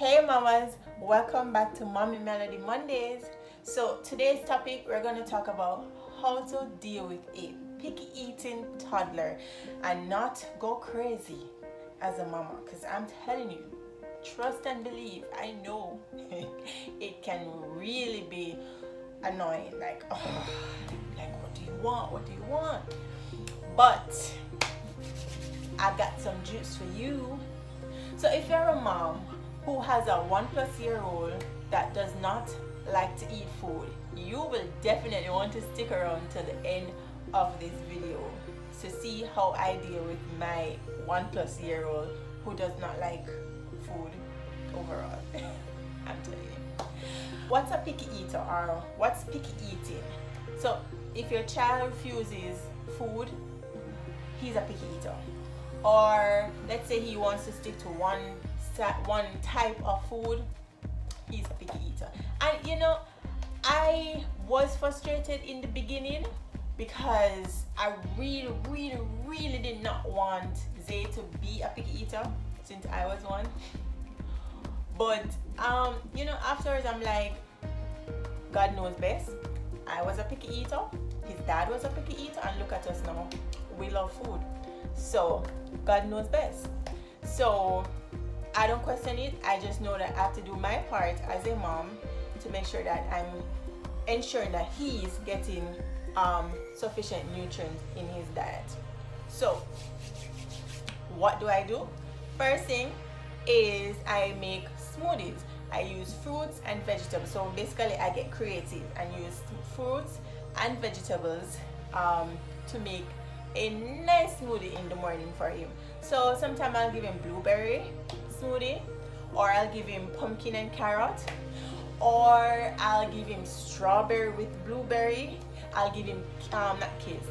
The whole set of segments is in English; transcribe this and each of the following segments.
Hey mamas, welcome back to Mommy Melody Mondays. So today's topic, we're going to talk about how to deal with a picky eating toddler and not go crazy as a mama, because I'm telling you, trust and believe, I know it can really be annoying, like what do you want, but I got some juice for you. So if you're a mom who has a 1+ year old that does not like to eat food, you will definitely want to stick around to the end of this video to see how I deal with my 1+ year old who does not like food overall. I'm telling you. What's a picky eater, or what's picky eating? So if your child refuses food, he's a picky eater. Or let's say he wants to stick to one type of food, he's a picky eater. And you know, I was frustrated in the beginning because I really did not want Zay to be a picky eater since I was one. But you know, afterwards I'm like, God knows best. I was a picky eater, his dad was a picky eater, and look at us now, we love food. So God knows best. So I don't question it. I just know that I have to do my part as a mom to make sure that I'm ensuring that he's getting sufficient nutrients in his diet. So what do? First thing is I make smoothies. I use fruits and vegetables. So basically I get creative and use fruits and vegetables to make a nice smoothie in the morning for him. So sometimes I'll give him blueberry smoothie, or I'll give him pumpkin and carrot, or I'll give him strawberry with blueberry. I'll give him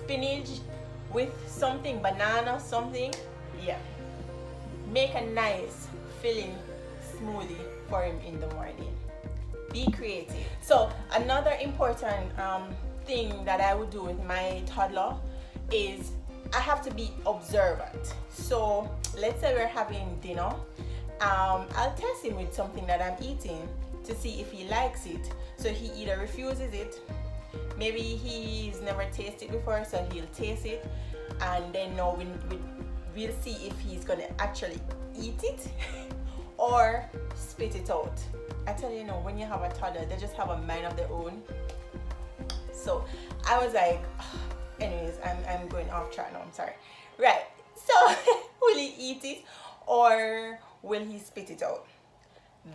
spinach with something, banana, something. Yeah, make a nice filling smoothie for him in the morning. Be creative. So another important thing that I would do with my toddler is I have to be observant. So let's say we're having dinner. I'll test him with something that I'm eating to see if he likes it. So he either refuses it, maybe he's never tasted before, so he'll taste it, and then we'll see if he's gonna actually eat it or spit it out. I tell you, when you have a toddler, they just have a mind of their own. So I was like, anyways, I'm going off track now, I'm sorry. Right, so will he eat it or will he spit it out?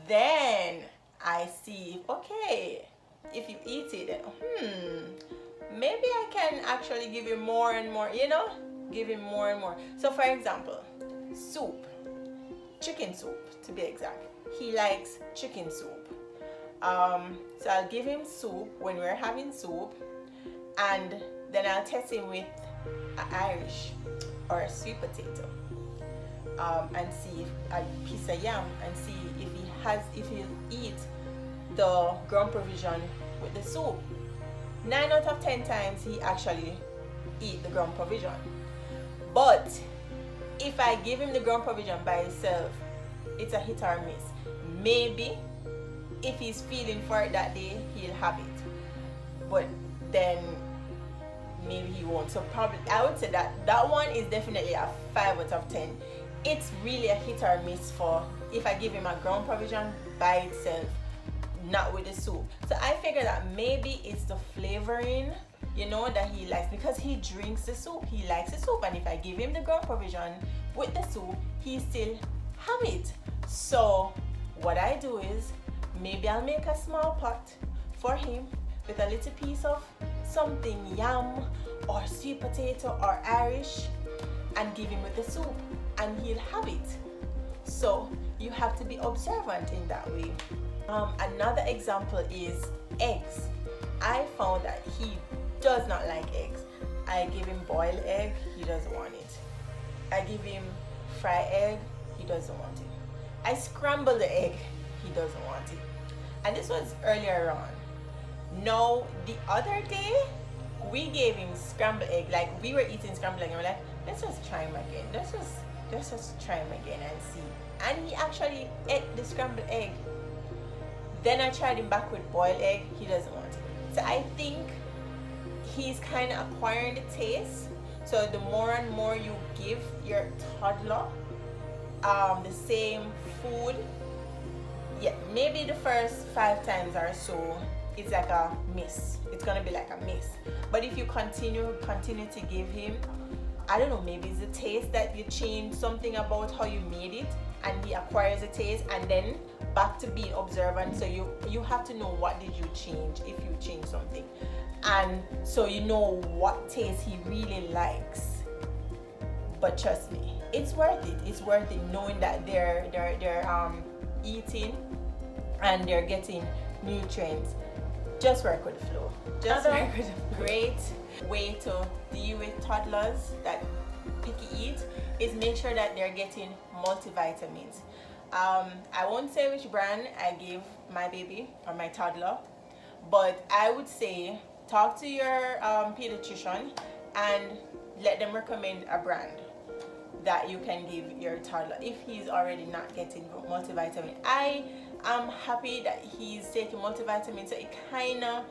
Then I see, okay, if you eat it, maybe I can actually give him more and more, give him more and more. So for example, soup, chicken soup to be exact. He likes chicken soup. So I'll give him soup when we're having soup, and then I'll test him with an Irish or a sweet potato, and see if a piece of yam, and see if he'll eat the ground provision with the soup. 9 out of 10 times he actually eat the ground provision. But if I give him the ground provision by itself, it's a hit or miss. Maybe if he's feeling for it that day, he'll have it, but then maybe he won't. So probably I would say that one is definitely a 5 out of 10. It's really a hit or miss for if I give him a ground provision by itself, not with the soup. So I figure that maybe it's the flavoring, that he likes, because he drinks the soup, he likes the soup, and if I give him the ground provision with the soup, he still have it. So what I do is, maybe I'll make a small pot for him with a little piece of something, yam or sweet potato or Irish, and give him with the soup, and he'll have it. So you have to be observant in that way. Another example is eggs. I found that he does not like eggs. I give him boiled egg, he doesn't want it. I give him fried egg, he doesn't want it. I scramble the egg, he doesn't want it. And this was earlier on. Now, the other day, we gave him scrambled egg. Like, we were eating scrambled egg, and we're like, let's just try him again. Let's just try him again and see. and he actually ate the scrambled egg. Then I tried him back with boiled egg. He doesn't want it. So I think he's kind of acquiring the taste. So the more and more you give your toddler the same food, yeah, maybe the first 5 times or so, it's like a miss. It's gonna be like a miss. But if you continue to give him, I don't know, maybe it's the taste that you change something about how you made it, and he acquires the taste, and then back to being observant. So you have to know what did you change, if you change something, and so you know what taste he really likes. But trust me, it's worth it. It's worth it knowing that they're eating and they're getting nutrients. Just work with the flow. Just work with the flow. Great way to deal with toddlers that picky eat is make sure that they're getting multivitamins. I won't say which brand I give my baby or my toddler, but I would say talk to your pediatrician and let them recommend a brand that you can give your toddler if he's already not getting multivitamin. I am happy that he's taking multivitamin, so it kind of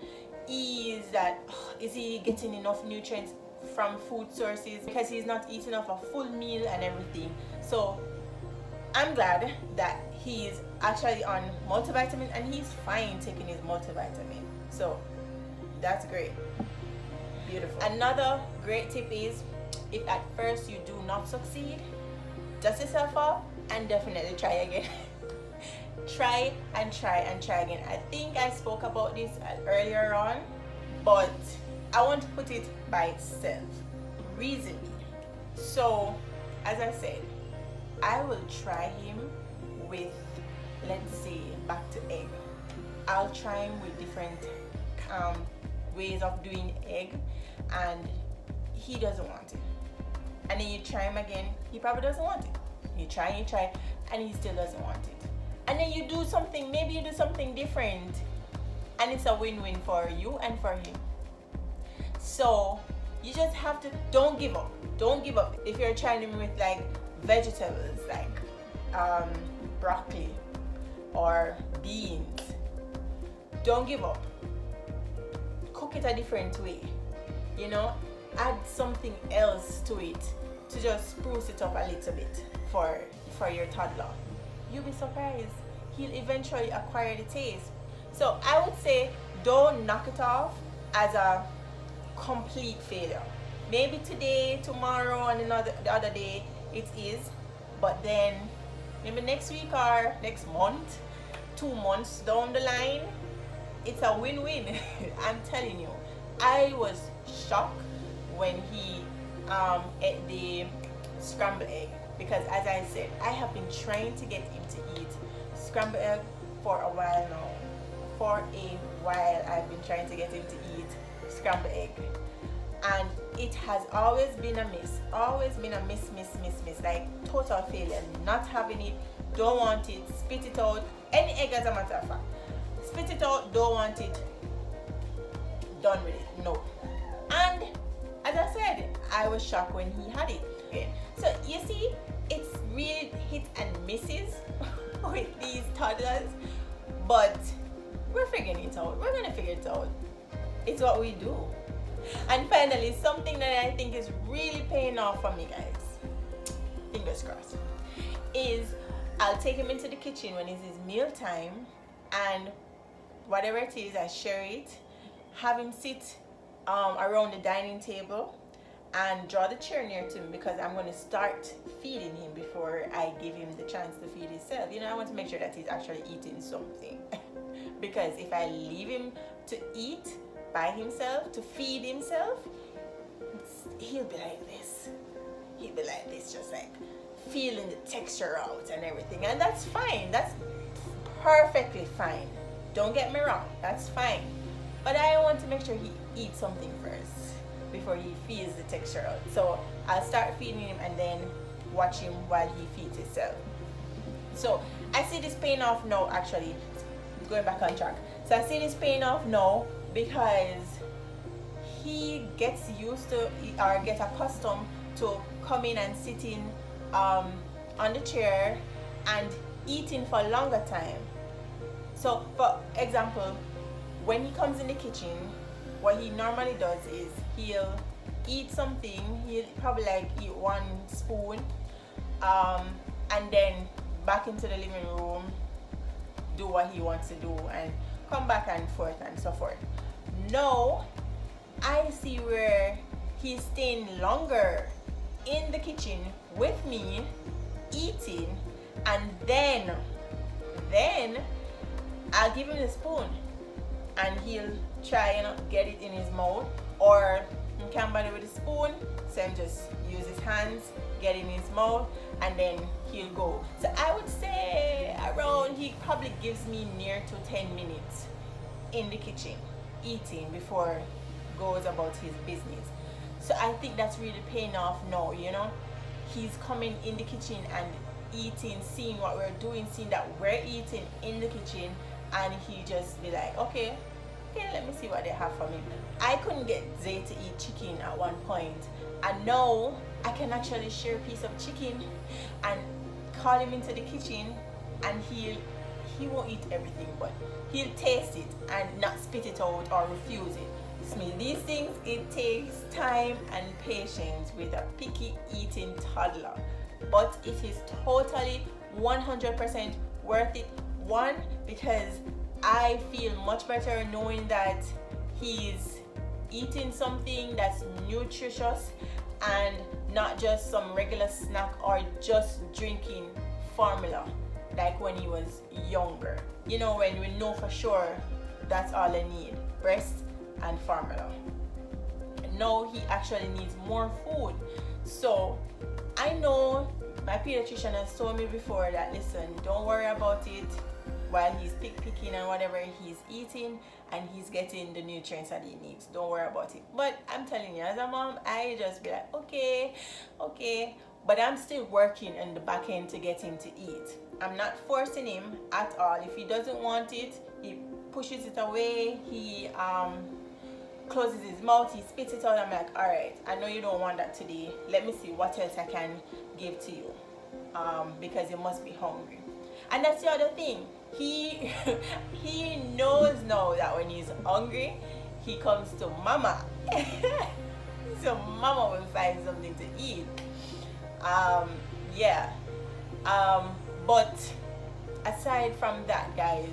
ease that, is he getting enough nutrients from food sources, because he's not eating off a full meal and everything. So I'm glad that he's actually on multivitamin and he's fine taking his multivitamin. So that's great. Beautiful. Another great tip is, if at first you do not succeed, dust yourself off and definitely try again. Try and try and try again. I think I spoke about this earlier on, but I want to put it by itself. Reason. So, as I said, I will try him with, let's say, back to egg. I'll try him with different ways of doing egg, and he doesn't want it. And then you try him again, he probably doesn't want it. You try, and he still doesn't want it. And then you do something, maybe you do something different, and it's a win-win for you and for him. So you just have to, don't give up. Don't give up. If you're trying him with like vegetables, like broccoli or beans, don't give up. Cook it a different way. You know, add something else to it to just spruce it up a little bit for your toddler. You'll be surprised. He'll eventually acquire the taste. So I would say don't knock it off as a complete failure. Maybe today, tomorrow, and the other day it is, but then maybe next week or next month, 2 months down the line, it's a win-win. I'm telling you. I was shocked when he ate the scrambled egg, because as I said, I have been trying to get him to eat scrambled egg for a while now. For a while I've been trying to get him to eat scrambled egg, and it has always been a miss. Always been a miss. Like total failure. Not having it, don't want it, spit it out. Any egg, as a matter of fact. Spit it out, don't want it, done with it, no. And as I said, I was shocked when he had it. So you see, it's really hit and misses with these toddlers, but we're figuring it out. We're gonna figure it out. It's what we do. And finally, something that I think is really paying off for me, guys, fingers crossed, is I'll take him into the kitchen when it's his meal time, and whatever it is, I share it, have him sit around the dining table and draw the chair near to him, because I'm going to start feeding him before I give him the chance to feed himself. You know, I want to make sure that he's actually eating something. Because if I leave him to eat by himself, to feed himself, he'll be like this. He'll be like this, just like feeling the texture out and everything. And that's fine. That's perfectly fine. Don't get me wrong. That's fine. But I want to make sure he eats something first before he feels the texture out. So I'll start feeding him and then watch him while he feeds himself. So I see this paying off now, actually. Going back on track. So I see this paying off now because he gets used to, or get accustomed to coming and sitting on the chair and eating for a longer time. So for example, when he comes in the kitchen, what he normally does is he'll eat something. He'll probably like eat one spoon, and then back into the living room, do what he wants to do, and come back and forth and so forth. Now I see where he's staying longer in the kitchen with me, eating, and then I'll give him the spoon and he'll try and get it in his mouth, or he can't bother with the spoon, so him just use his hands, get it in his mouth, and then he'll go. So I would say around, he probably gives me near to 10 minutes in the kitchen eating before he goes about his business. So I think that's really paying off now, you know. He's coming in the kitchen and eating, seeing what we're doing, seeing that we're eating in the kitchen, and he just be like, okay, let me see what they have for me. I couldn't get Zay to eat chicken at one point, and now I can actually share a piece of chicken and call him into the kitchen, and he won't eat everything, but he'll taste it and not spit it out or refuse it. These things, it takes time and patience with a picky eating toddler, but it is totally 100% worth it. One, because I feel much better knowing that he's eating something that's nutritious and not just some regular snack or just drinking formula like when he was younger. You know, when we know for sure that's all I need, breast and formula. Now he actually needs more food. So I know my pediatrician has told me before that, listen, don't worry about it while he's picking and whatever he's eating, and he's getting the nutrients that he needs. Don't worry about it. But I'm telling you, as a mom, I just be like, okay, but I'm still working on the back end to get him to eat. I'm not forcing him at all. If he doesn't want it, he pushes it away, he closes his mouth, he spits it out. I'm like, all right, I know you don't want that today. Let me see what else I can give to you, because you must be hungry. And that's the other thing. He knows now that when he's hungry, he comes to mama. So mama will find something to eat. But aside from that, guys,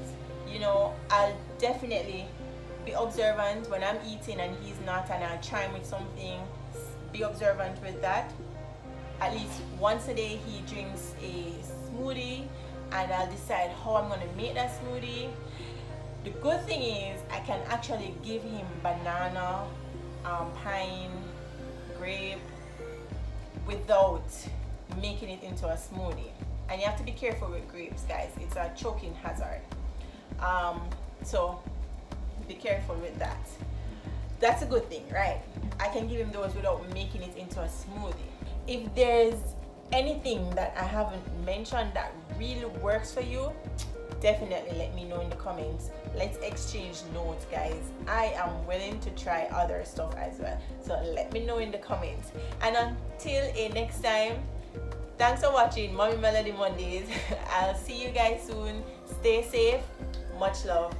you know, I'll definitely be observant when I'm eating and he's not, and I'll chime with something. Be observant with that. At least once a day he drinks a smoothie, and I'll decide how I'm going to make that smoothie. The good thing is I can actually give him banana, pine, grape without making it into a smoothie. And you have to be careful with grapes, guys. It's a choking hazard. So be careful with that. That's a good thing, right? I can give him those without making it into a smoothie. If there's anything that I haven't mentioned that really works for you, definitely let me know in the comments. Let's exchange notes, guys. I am willing to try other stuff as well, so let me know in the comments. And until next time, thanks for watching Mommy Melody Mondays. I'll see you guys soon. Stay safe. Much love.